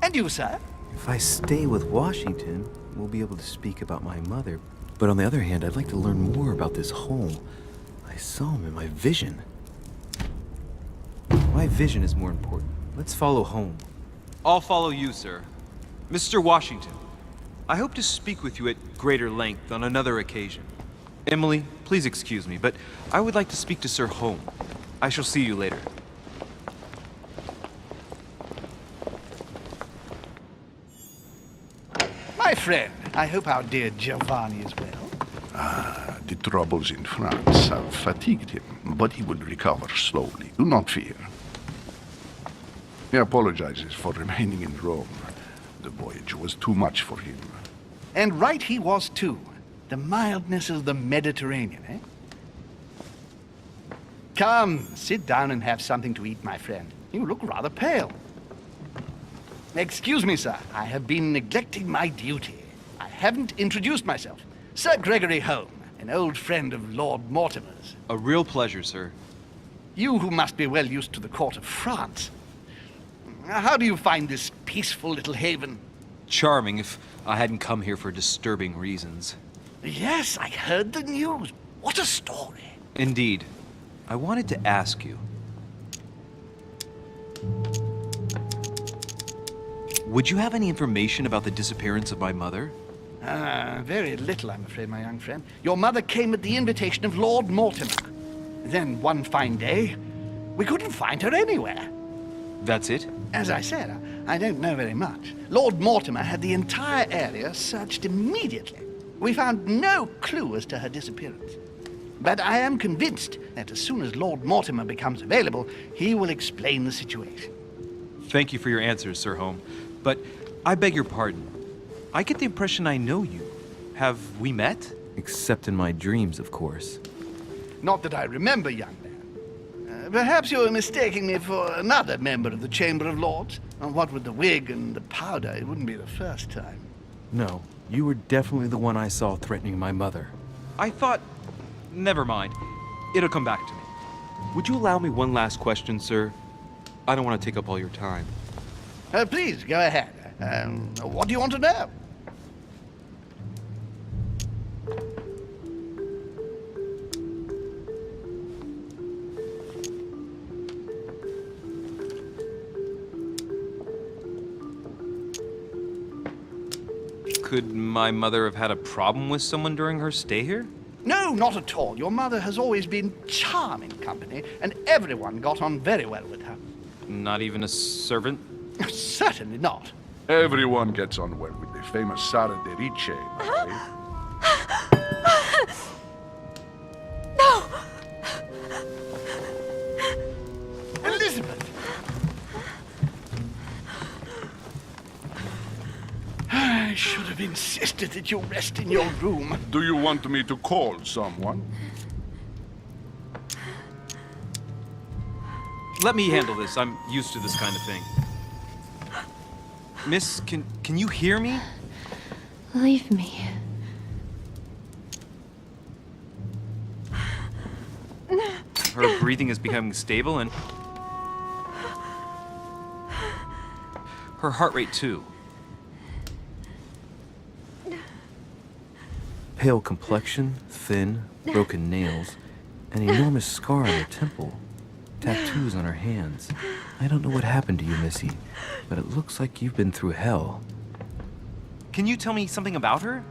And you, sir? If I stay with Washington, we'll be able to speak about my mother. But on the other hand, I'd like to learn more about this Holm. I saw him in my vision. My vision is more important. Let's follow Holm. I'll follow you, sir. Mr. Washington, I hope to speak with you at greater length on another occasion. Emily, please excuse me, but I would like to speak to Sir Holm. I shall see you later. My friend, I hope our dear Giovanni is well. The troubles in France have fatigued him, but he will recover slowly. Do not fear. He apologizes for remaining in Rome. The voyage was too much for him. And right he was, too. The mildness of the Mediterranean, eh? Come, sit down and have something to eat, my friend. You look rather pale. Excuse me, sir. I have been neglecting my duty. I haven't introduced myself. Sir Gregory Holm, an old friend of Lord Mortimer's. A real pleasure, sir. You who must be well used to the court of France. How do you find this peaceful little haven? Charming if I hadn't come here for disturbing reasons. Yes, I heard the news. What a story. Indeed. I wanted to ask you. Would you have any information about the disappearance of my mother? Very little, I'm afraid, my young friend. Your mother came at the invitation of Lord Mortimer. Then one fine day, we couldn't find her anywhere. That's it? As I said, I don't know very much. Lord Mortimer had the entire area searched immediately. We found no clue as to her disappearance. But I am convinced that as soon as Lord Mortimer becomes available, he will explain the situation. Thank you for your answers, Sir Holm. But I beg your pardon. I get the impression I know you. Have we met? Except in my dreams, of course. Not that I remember, young man. Perhaps you're mistaking me for another member of the Chamber of Lords. And what with the wig and the powder, it wouldn't be the first time. No, you were definitely the one I saw threatening my mother. I thought... Never mind. It'll come back to me. Would you allow me one last question, sir? I don't want to take up all your time. Please, go ahead. What do you want to know? Could my mother have had a problem with someone during her stay here? No, not at all. Your mother has always been charming company, and everyone got on very well with her. Not even a servant? Certainly not. Everyone gets on well with the famous Sara de Ricci. No! Elizabeth! I should have insisted that you rest in your room. Do you want me to call someone? Let me handle this. I'm used to this kind of thing. Miss, can you hear me? Leave me. Her breathing is becoming stable and... her heart rate too. Pale complexion, thin, broken nails, an enormous scar on her temple, tattoos on her hands. I don't know what happened to you, Missy, but it looks like you've been through hell. Can you tell me something about her?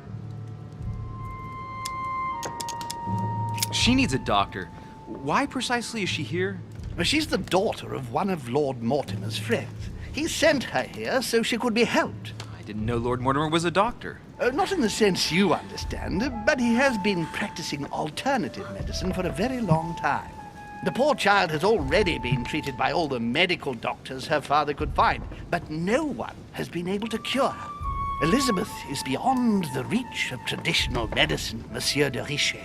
She needs a doctor. Why precisely is she here? Well, she's the daughter of one of Lord Mortimer's friends. He sent her here so she could be helped. I didn't know Lord Mortimer was a doctor. Not in the sense you understand, but he has been practicing alternative medicine for a very long time. The poor child has already been treated by all the medical doctors her father could find, but no one has been able to cure her. Elizabeth is beyond the reach of traditional medicine, Monsieur de Richet.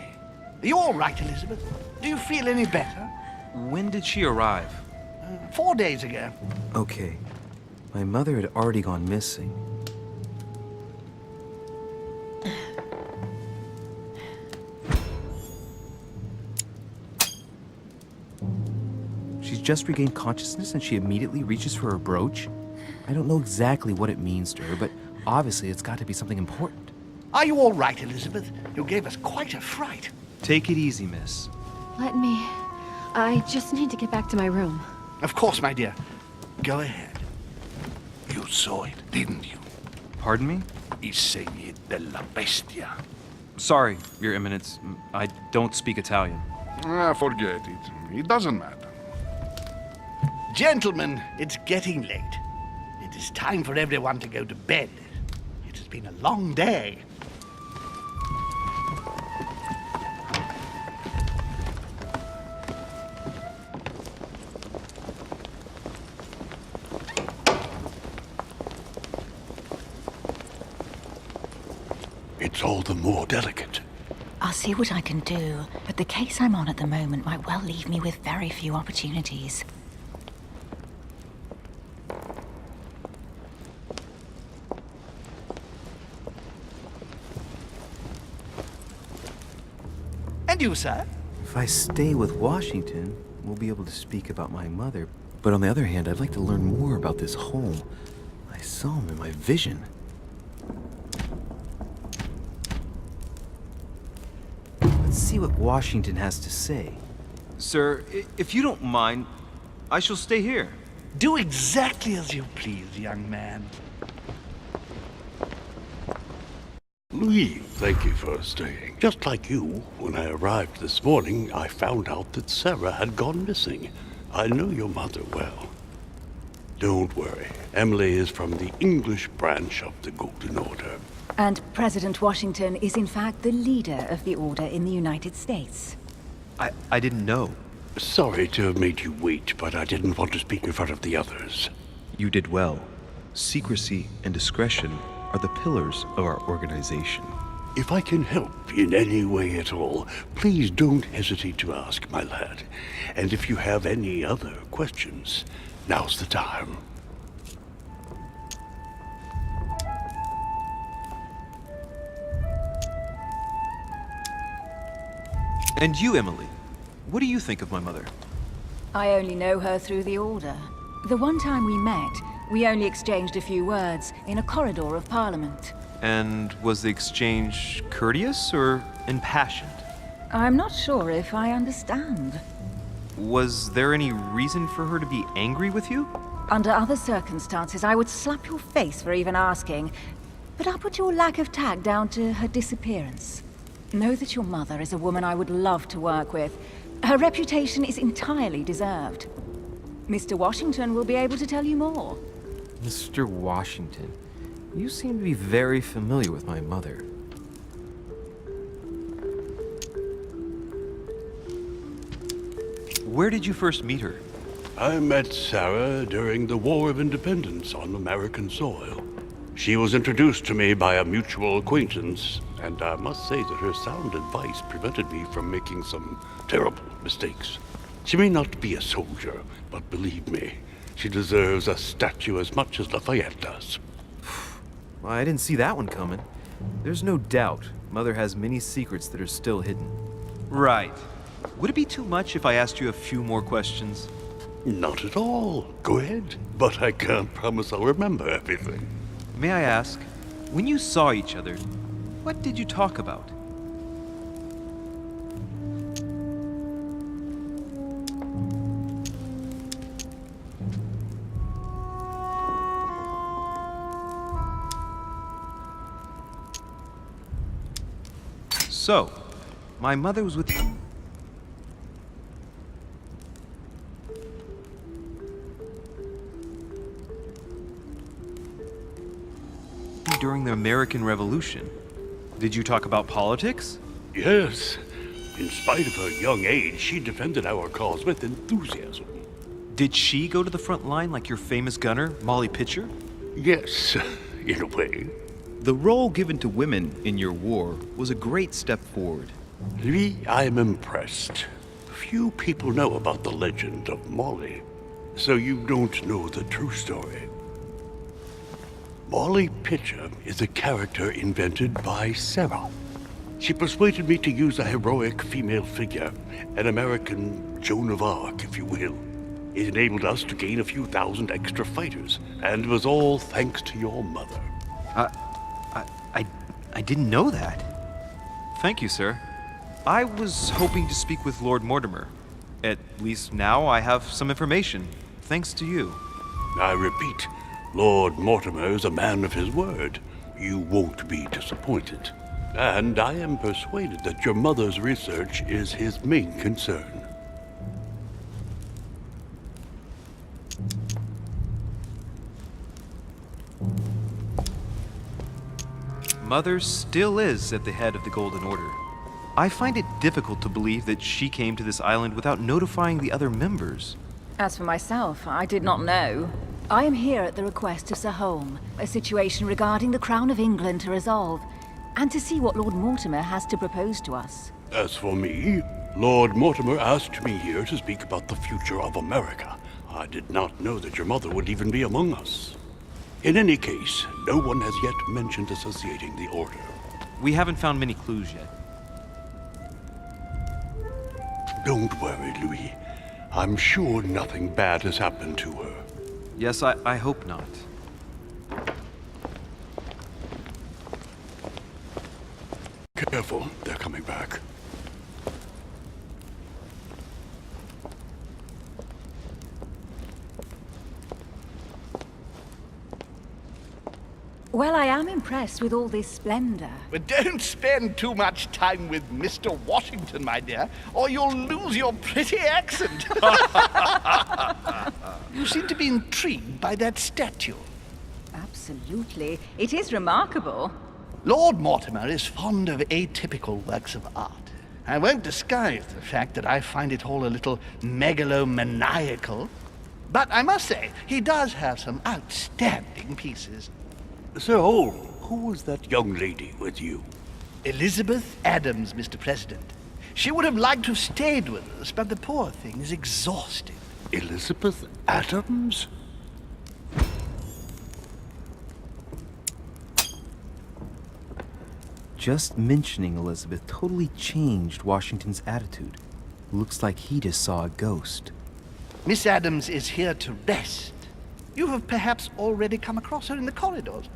Are you all right, Elizabeth? Do you feel any better? When did she arrive? 4 days ago. Okay, my mother had already gone missing. She's just regained consciousness and she immediately reaches for her brooch? I don't know exactly what it means to her, but obviously it's got to be something important. Are you all right, Elizabeth? You gave us quite a fright. Take it easy, miss. Let me... I just need to get back to my room. Of course, my dear. Go ahead. You saw it, didn't you? Pardon me? I segni della bestia. Sorry, Your Eminence. I don't speak Italian. Forget it. It doesn't matter. Gentlemen, it's getting late. It is time for everyone to go to bed. It has been a long day. It's all the more delicate. I'll see what I can do, but the case I'm on at the moment might well leave me with very few opportunities. And you, sir? If I stay with Washington, we'll be able to speak about my mother. But on the other hand, I'd like to learn more about this Holm. I saw him in my vision. Let's see what Washington has to say. Sir, if you don't mind, I shall stay here. Do exactly as you please, young man. Louis, thank you for staying. Just like you, when I arrived this morning, I found out that Sarah had gone missing. I know your mother well. Don't worry. Emily is from the English branch of the Golden Order. And President Washington is in fact the leader of the Order in the United States. I didn't know. Sorry to have made you wait, but I didn't want to speak in front of the others. You did well. Secrecy and discretion are the pillars of our organization. If I can help in any way at all, please don't hesitate to ask, my lad. And if you have any other questions, now's the time. And you, Emily, what do you think of my mother? I only know her through the Order. The one time we met, we only exchanged a few words in a corridor of Parliament. And was the exchange courteous or impassioned? I'm not sure if I understand. Was there any reason for her to be angry with you? Under other circumstances, I would slap your face for even asking, but I'll put your lack of tact down to her disappearance. Know that your mother is a woman I would love to work with. Her reputation is entirely deserved. Mr. Washington will be able to tell you more. Mr. Washington, you seem to be very familiar with my mother. Where did you first meet her? I met Sarah during the War of Independence on American soil. She was introduced to me by a mutual acquaintance, and I must say that her sound advice prevented me from making some terrible mistakes. She may not be a soldier, but believe me, she deserves a statue as much as Lafayette does. Well, I didn't see that one coming. There's no doubt Mother has many secrets that are still hidden. Right. Would it be too much if I asked you a few more questions? Not at all. Go ahead. But I can't promise I'll remember everything. May I ask, when you saw each other, what did you talk about? So, my mother was with you during the American Revolution. Did you talk about politics? Yes. In spite of her young age, she defended our cause with enthusiasm. Did she go to the front line like your famous gunner, Molly Pitcher? Yes, in a way. The role given to women in your war was a great step forward. Lee, I'm impressed. Few people know about the legend of Molly, so you don't know the true story. Molly Pitcher is a character invented by Sarah. She persuaded me to use a heroic female figure, an American Joan of Arc, if you will. It enabled us to gain a few thousand extra fighters, and it was all thanks to your mother. I didn't know that. Thank you, sir. I was hoping to speak with Lord Mortimer. At least now I have some information, thanks to you. I repeat, Lord Mortimer is a man of his word. You won't be disappointed. And I am persuaded that your mother's research is his main concern. Mother still is at the head of the Golden Order. I find it difficult to believe that she came to this island without notifying the other members. As for myself, I did not know. I am here at the request of Sir Holm, a situation regarding the Crown of England to resolve, and to see what Lord Mortimer has to propose to us. As for me, Lord Mortimer asked me here to speak about the future of America. I did not know that your mother would even be among us. In any case, no one has yet mentioned associating the Order. We haven't found many clues yet. Don't worry, Louis. I'm sure nothing bad has happened to her. Yes, I hope not. Careful, they're coming back. Well, I am impressed with all this splendor. But don't spend too much time with Mr. Washington, my dear, or you'll lose your pretty accent. You seem to be intrigued by that statue. Absolutely. It is remarkable. Lord Mortimer is fond of atypical works of art. I won't disguise the fact that I find it all a little megalomaniacal. But I must say, he does have some outstanding pieces. Sir Holm, who was that young lady with you? Elizabeth Adams, Mr. President. She would have liked to have stayed with us, but the poor thing is exhausted. Elizabeth Adams? Just mentioning Elizabeth totally changed Washington's attitude. Looks like he just saw a ghost. Miss Adams is here to rest. You have perhaps already come across her in the corridors.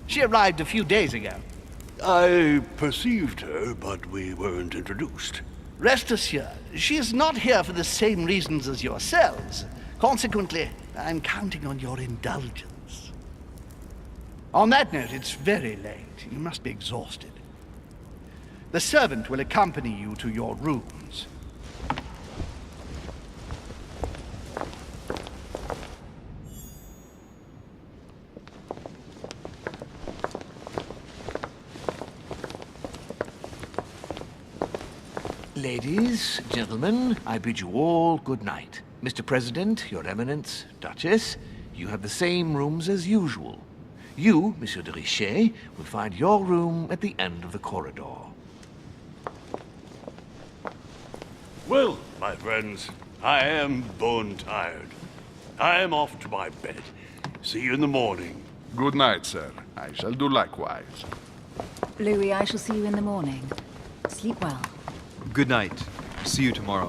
She arrived a few days ago. I perceived her, but we weren't introduced. Rest assured, she is not here for the same reasons as yourselves. Consequently, I'm counting on your indulgence. On that note, it's very late. You must be exhausted. The servant will accompany you to your rooms. Ladies, gentlemen, I bid you all good night. Mr. President, Your Eminence, Duchess, you have the same rooms as usual. You, Monsieur de Richet, will find your room at the end of the corridor. Well, my friends, I am bone tired. I am off to my bed. See you in the morning. Good night, sir. I shall do likewise. Louis, I shall see you in the morning. Sleep well. Good night. See you tomorrow.